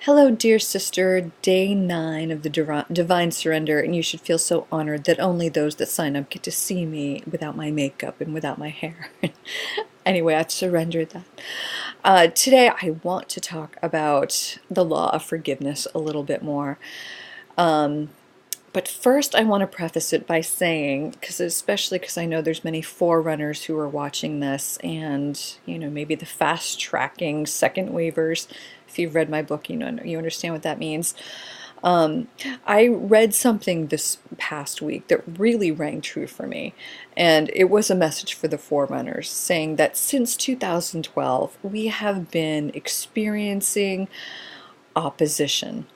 Hello, dear sister, day 9 of the Divine Surrender, and you should feel so honored that only those that sign up get to see me without my makeup and without my hair. Anyway, I've surrendered that. Today, I want to talk about the law of forgiveness a little bit more. But first, I want to preface it by saying, especially because I know there's many forerunners who are watching this, and maybe the fast tracking second waivers. If you've read my book, you understand what that means. I read something this past week that really rang true for me, and it was a message for the forerunners saying that since 2012 we have been experiencing opposition.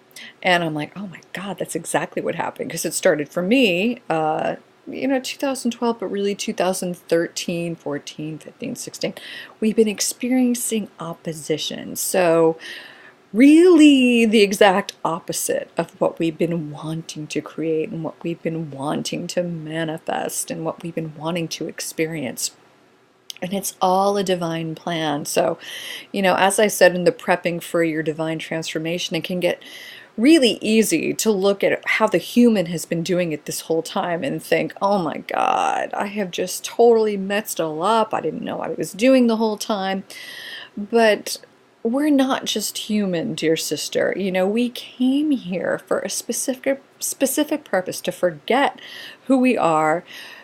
And I'm like, oh my God, that's exactly what happened. Because it started for me, 2012, but really 2013, 14, 15, 16. We've been experiencing opposition. So really the exact opposite of what we've been wanting to create and what we've been wanting to manifest and what we've been wanting to experience. And it's all a divine plan. So, as I said in the prepping for your divine transformation, it can get really easy to look at how the human has been doing it this whole time and think, oh my God, I have just totally messed it all up. I didn't know what I was doing the whole time. But we're not just human, dear sister. We came here for a specific purpose, to forget who we are,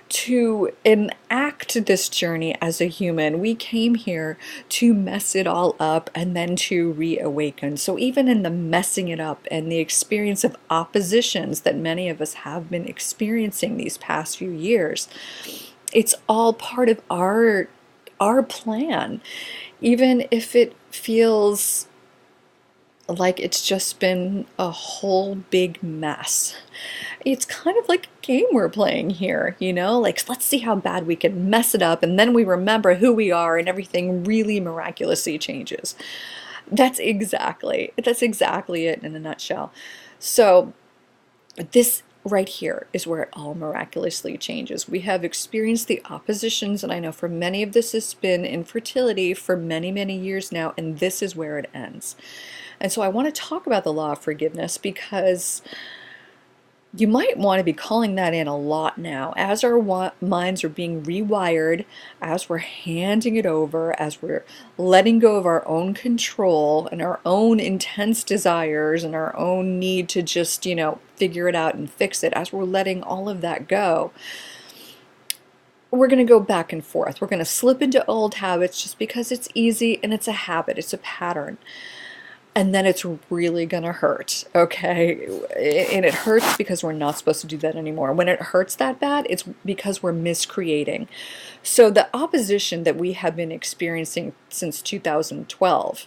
to enact this journey as a human. We came here to mess it all up and then to reawaken. So even in the messing it up and the experience of oppositions that many of us have been experiencing these past few years, it's all part of our plan. Even if it feels like it's just been a whole big mess. It's kind of like a game we're playing here, like let's see how bad we can mess it up, and then we remember who we are and everything really miraculously changes. That's exactly it in a nutshell. So this right here is where it all miraculously changes. We have experienced the oppositions, and I know for many of this has been infertility for many, many years now, and this is where it ends. And so I want to talk about the law of forgiveness because you might want to be calling that in a lot now. As our minds are being rewired, as we're handing it over, as we're letting go of our own control and our own intense desires and our own need to just, figure it out and fix it, as we're letting all of that go, we're going to go back and forth. We're going to slip into old habits just because it's easy and it's a habit, it's a pattern. And then it's really going to hurt, okay? And it hurts because we're not supposed to do that anymore. When it hurts that bad, it's because we're miscreating. So the opposition that we have been experiencing since 2012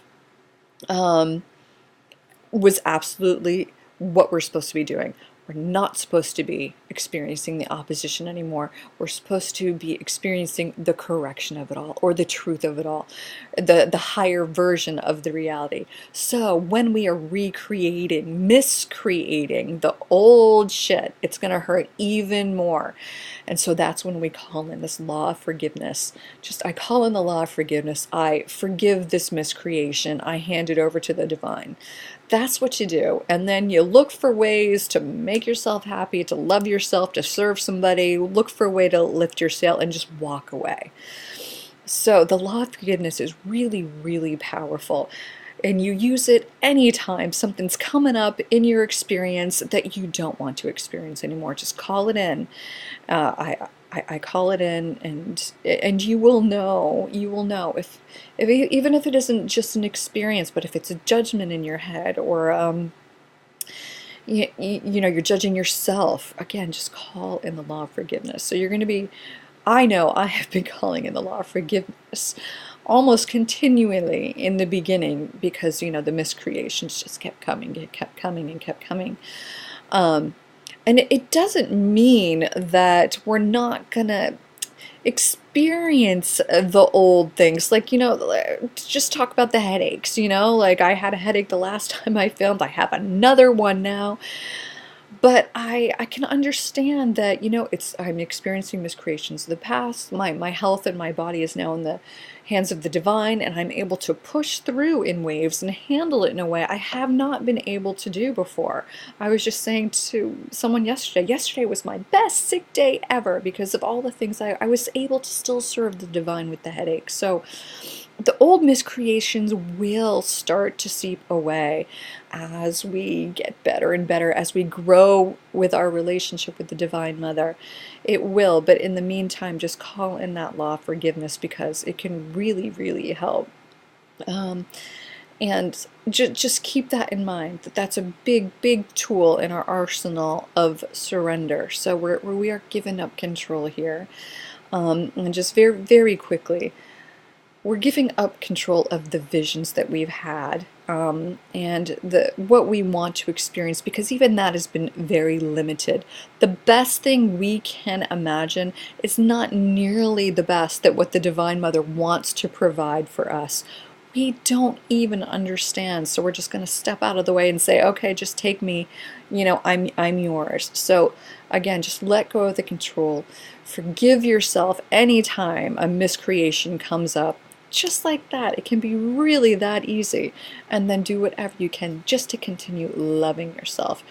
was absolutely what we're supposed to be doing. We're not supposed to be experiencing the opposition anymore. We're supposed to be experiencing the correction of it all, or the truth of it all, the higher version of the reality. So when we are miscreating the old shit, it's going to hurt even more. And so that's when we call in this law of forgiveness. I call in the law of forgiveness. I forgive this miscreation. I hand it over to the divine. That's what you do. And then you look for ways to make yourself happy, to love yourself, to serve somebody. Look for a way to lift your sail and just walk away. So the law of forgiveness is really, really powerful. And you use it anytime something's coming up in your experience that you don't want to experience anymore. Just call it in. I call it in, and you will know if even if it isn't just an experience, but if it's a judgment in your head, or you're judging yourself, again, just call in the law of forgiveness. So you're going to be, I know I have been calling in the law of forgiveness almost continually in the beginning, because the miscreations just kept coming and kept coming. And it doesn't mean that we're not gonna experience the old things. Like, just talk about the headaches, like I had a headache the last time I filmed. I have another one now. But I can understand that, I'm experiencing miscreations of the past. My health and my body is now in the hands of the divine, and I'm able to push through in waves and handle it in a way I have not been able to do before. I was just saying to someone yesterday was my best sick day ever because of all the things I was able to still serve the divine with the headache. So the old miscreations will start to seep away as we get better and better, as we grow with our relationship with the Divine Mother. It will, but in the meantime, just call in that law of forgiveness because it can really, really help. Um, and just keep that in mind, that that's a big, big tool in our arsenal of surrender. So we are giving up control here. And just very, very quickly, we're giving up control of the visions that we've had, and what we want to experience, because even that has been very limited. The best thing we can imagine is not nearly the best that what the Divine Mother wants to provide for us. We don't even understand, so we're just going to step out of the way and say, okay, just take me, I'm yours. So again, just let go of the control. Forgive yourself anytime a miscreation comes up. Just like that. It can be really that easy. And then do whatever you can just to continue loving yourself.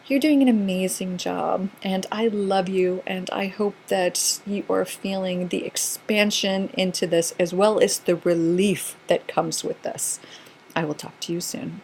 You're doing an amazing job, and I love you, and I hope that you are feeling the expansion into this as well as the relief that comes with this. I will talk to you soon.